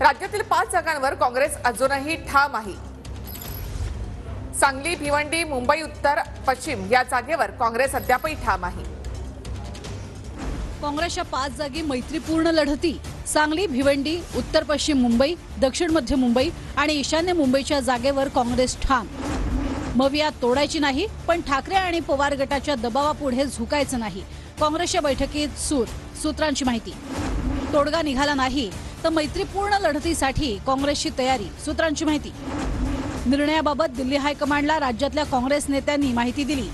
राज्यातील 5 जागांवर काँग्रेस अजूनही ठाम आहे। सांगली, भिवंडी, मुंबई उत्तर पश्चिम या जागेवर काँग्रेस अद्यापही ठाम आहे। काँग्रेसच्या 5 जागी मैत्रीपूर्ण लढती सांगली, भिवंडी, उत्तर पश्चिम मुंबई, दक्षिण मध्य मुंबई आणि ईशान्य मुंबईच्या जागेवर काँग्रेस ठाम। मविया तोडायची नाही, पण ठाकरे आणि पवार गटाच्या दबावापुढे झुकायचं नाही। काँग्रेसच्या बैठकीत सूत्रांची माहिती। तोडगा निघाला नाही तर मैत्रीपूर्ण लढतीसाठी काँग्रेसची तयारी, सूत्रांची माहिती। निर्णयाबाबत दिल्ली हायकमांडला राज्यातल्या काँग्रेस नेत्यांनी माहिती दिली।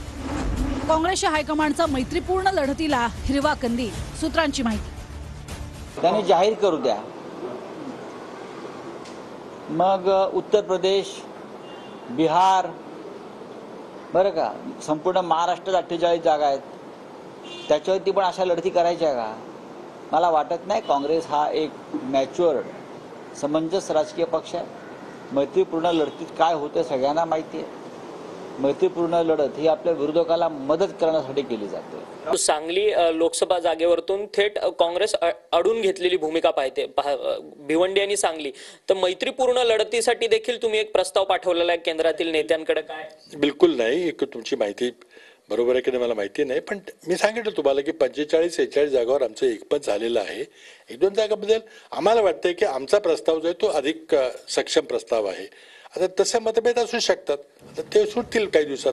काँग्रेसच्या हायकमांडचा मैत्रीपूर्ण लढतीला हिरवा कंदील, सूत्रांची माहिती। त्यांनी जाहीर करू द्या, मग उत्तर प्रदेश, बिहार, बरं का, संपूर्ण महाराष्ट्रात 48 जागा आहेत, त्याच्यावरती पण अशा लढती करायच्या का? मला वाटत नाही काँग्रेस हा एक मॅच्युअर समंजस राजकीय पक्ष आहे। मैत्रीपूर्ण लढतीत काय होतं सगळ्यांना माहिती आहे। मैत्रीपूर्ण लढत ही आपल्या विरोधकाला मदत करण्यासाठी केली जाते। सांगली लोकसभा जागेवरतून थेट काँग्रेस अडून घेतलेली भूमिका पाहते भिवंडी आणि सांगली, तर मैत्रीपूर्ण लढतीसाठी देखील तुम्ही एक प्रस्ताव पाठवलेला आहे केंद्रातील नेत्यांकडे, काय? बिलकुल नाही, एक तुमची माहिती बरोबर आहे की नाही मला माहिती नाही, पण मी सांगितलं तुम्हाला की 45-46 जागावर आमचं एकमत झालेलं आहे। 1-2 जागाबद्दल आम्हाला वाटतंय की आमचा प्रस्ताव जो आहे तो अधिक सक्षम प्रस्ताव आहे। आता तसे मतभेद असू शकतात, आता ते सुटतील काही दिवसात।